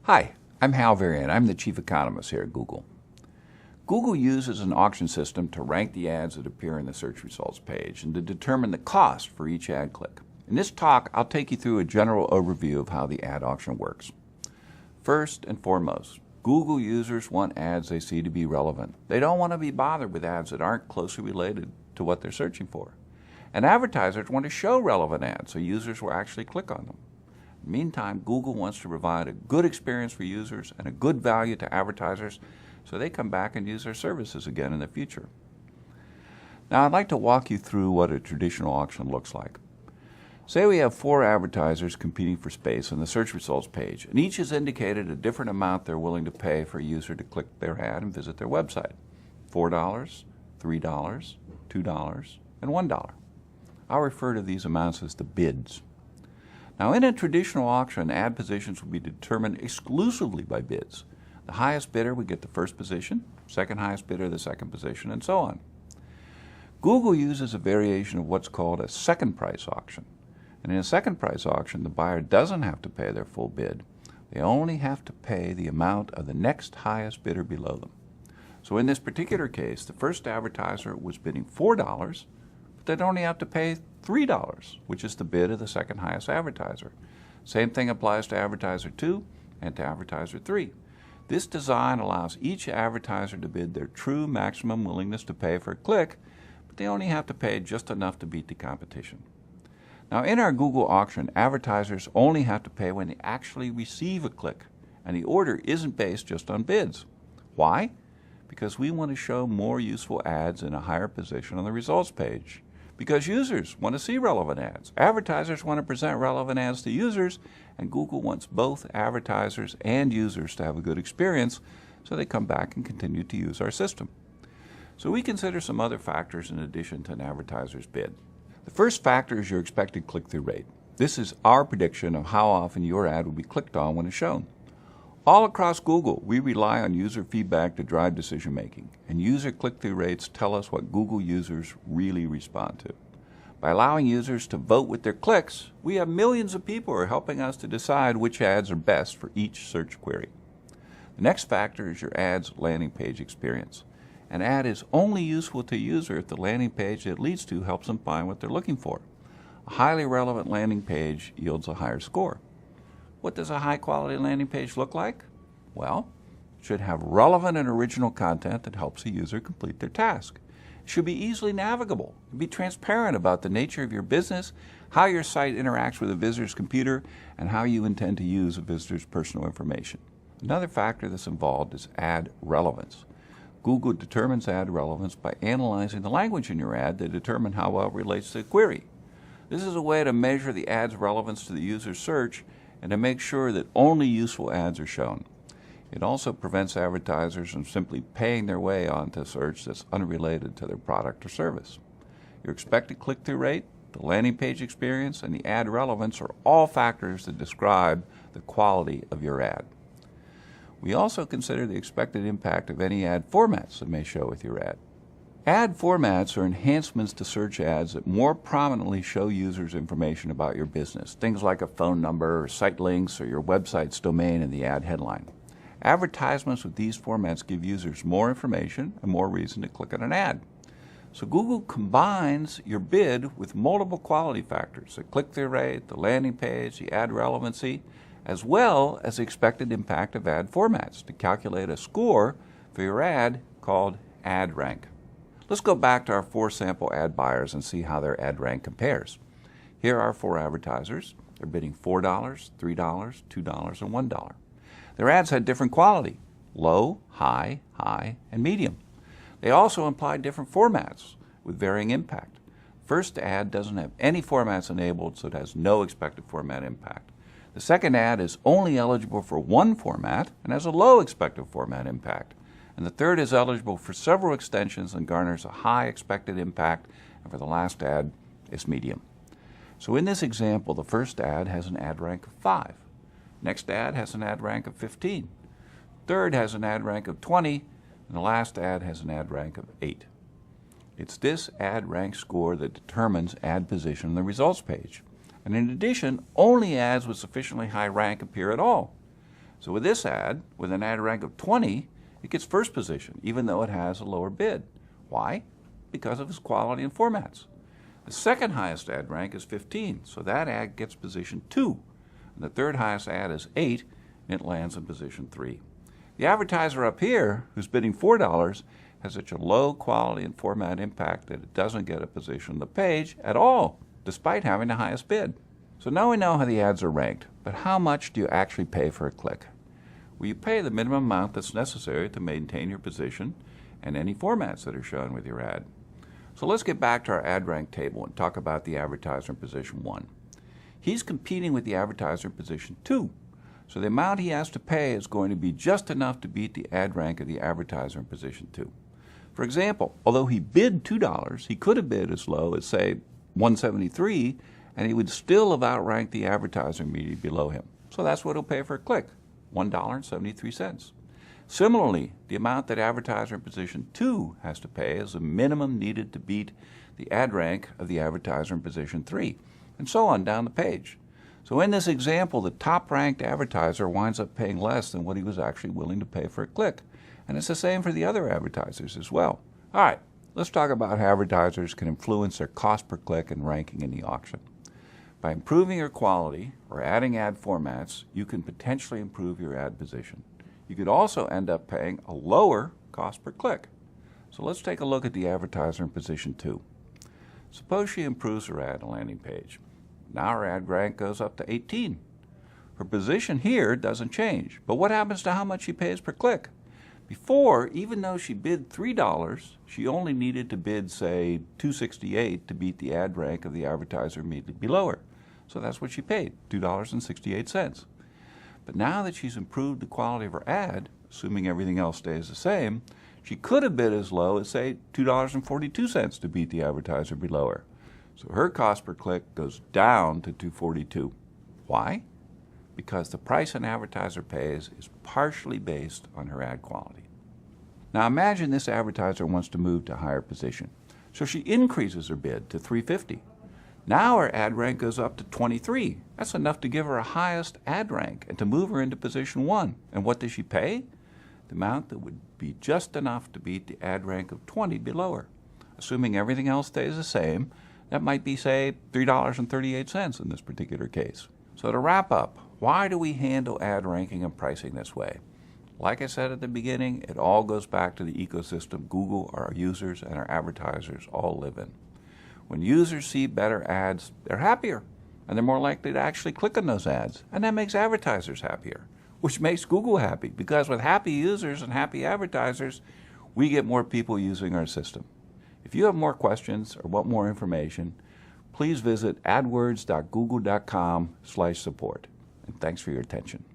Hi, I'm Hal Varian. I'm the Chief Economist here at Google. Google uses an auction system to rank the ads that appear in the search results page and to determine the cost for each ad click. In this talk, I'll take you through a general overview of how the ad auction works. First and foremost, Google users want ads they see to be relevant. They don't want to be bothered with ads that aren't closely related to what they're searching for. And advertisers want to show relevant ads so users will actually click on them. Meantime, Google wants to provide a good experience for users and a good value to advertisers so they come back and use their services again in the future. Now, I'd like to walk you through what a traditional auction looks like. Say we have 4 advertisers competing for space on the search results page, and each has indicated a different amount they're willing to pay for a user to click their ad and visit their website. $4, $3, $2, and $1. I'll refer to these amounts as the bids. Now, in a traditional auction, ad positions will be determined exclusively by bids. The highest bidder would get the first position, second highest bidder the second position, and so on. Google uses a variation of what's called a second price auction. And in a second price auction, the buyer doesn't have to pay their full bid. They only have to pay the amount of the next highest bidder below them. So in this particular case, the first advertiser was bidding $4, but they'd only have to pay $3, which is the bid of the second highest advertiser. Same thing applies to advertiser 2 and to advertiser 3. This design allows each advertiser to bid their true maximum willingness to pay for a click, but they only have to pay just enough to beat the competition. Now, in our Google auction, advertisers only have to pay when they actually receive a click, and the order isn't based just on bids. Why? Because we want to show more useful ads in a higher position on the results page. Because users want to see relevant ads. Advertisers want to present relevant ads to users, and Google wants both advertisers and users to have a good experience so they come back and continue to use our system. So we consider some other factors in addition to an advertiser's bid. The first factor is your expected click-through rate. This is our prediction of how often your ad will be clicked on when it's shown. All across Google, we rely on user feedback to drive decision making, and user click-through rates tell us what Google users really respond to. By allowing users to vote with their clicks, we have millions of people who are helping us to decide which ads are best for each search query. The next factor is your ad's landing page experience. An ad is only useful to a user if the landing page it leads to helps them find what they're looking for. A highly relevant landing page yields a higher score. What does a high-quality landing page look like? Well, it should have relevant and original content that helps a user complete their task. It should be easily navigable, and be transparent about the nature of your business, how your site interacts with a visitor's computer, and how you intend to use a visitor's personal information. Another factor that's involved is ad relevance. Google determines ad relevance by analyzing the language in your ad to determine how well it relates to the query. This is a way to measure the ad's relevance to the user's search and to make sure that only useful ads are shown. It also prevents advertisers from simply paying their way onto search that's unrelated to their product or service. Your expected click-through rate, the landing page experience, and the ad relevance are all factors that describe the quality of your ad. We also consider the expected impact of any ad formats that may show with your ad. Ad formats are enhancements to search ads that more prominently show users information about your business, things like a phone number or site links or your website's domain in the ad headline. Advertisements with these formats give users more information and more reason to click on an ad. So Google combines your bid with multiple quality factors, the click-through rate, the landing page, the ad relevancy, as well as the expected impact of ad formats to calculate a score for your ad called ad rank. Let's go back to our 4 sample ad buyers and see how their ad rank compares. Here are 4 advertisers. They're bidding $4, $3, $2, and $1. Their ads had different quality: low, high, high, and medium. They also implied different formats with varying impact. First ad doesn't have any formats enabled, so it has no expected format impact. The second ad is only eligible for one format and has a low expected format impact. And the third is eligible for several extensions and garners a high expected impact, and for the last ad, it's medium. So in this example, the first ad has an ad rank of 5. Next ad has an ad rank of 15. Third has an ad rank of 20, and the last ad has an ad rank of 8. It's this ad rank score that determines ad position on the results page. And in addition, only ads with sufficiently high rank appear at all. So with this ad, with an ad rank of 20, it gets first position, even though it has a lower bid. Why? Because of its quality and formats. The second highest ad rank is 15, so that ad gets position 2. And the third highest ad is 8, and it lands in position 3. The advertiser up here, who's bidding $4, has such a low quality and format impact that it doesn't get a position on the page at all, despite having the highest bid. So now we know how the ads are ranked, but how much do you actually pay for a click? Well, you pay the minimum amount that's necessary to maintain your position and any formats that are shown with your ad. So let's get back to our ad rank table and talk about the advertiser in position 1. He's competing with the advertiser in position 2, so the amount he has to pay is going to be just enough to beat the ad rank of the advertiser in position 2. For example, although he bid $2, he could have bid as low as, say, $1.73, and he would still have outranked the advertiser immediately below him. So that's what he'll pay for a click, $1.73. Similarly, the amount that advertiser in position 2 has to pay is the minimum needed to beat the ad rank of the advertiser in position 3, and so on down the page. So in this example, the top-ranked advertiser winds up paying less than what he was actually willing to pay for a click. And it's the same for the other advertisers as well. All right, let's talk about how advertisers can influence their cost per click and ranking in the auction. By improving your quality or adding ad formats, you can potentially improve your ad position. You could also end up paying a lower cost per click. So let's take a look at the advertiser in position 2. Suppose she improves her ad on landing page. Now her ad rank goes up to 18. Her position here doesn't change, but what happens to how much she pays per click? Before, even though she bid $3, she only needed to bid, say, $2.68 to beat the ad rank of the advertiser immediately below her. So that's what she paid, $2.68. But now that she's improved the quality of her ad, assuming everything else stays the same, she could have bid as low as, say, $2.42 to beat the advertiser below her. So her cost per click goes down to $2.42. Why? Because the price an advertiser pays is partially based on her ad quality. Now imagine this advertiser wants to move to a higher position. So she increases her bid to $3.50. Now her ad rank goes up to 23. That's enough to give her a highest ad rank and to move her into position 1. And what does she pay? The amount that would be just enough to beat the ad rank of 20 below her. Assuming everything else stays the same, that might be, say, $3.38 in this particular case. So to wrap up, why do we handle ad ranking and pricing this way? Like I said at the beginning, it all goes back to the ecosystem Google, our users, and our advertisers all live in. When users see better ads, they're happier, and they're more likely to actually click on those ads, and that makes advertisers happier, which makes Google happy, because with happy users and happy advertisers, we get more people using our system. If you have more questions or want more information, please visit adwords.google.com/support. And thanks for your attention.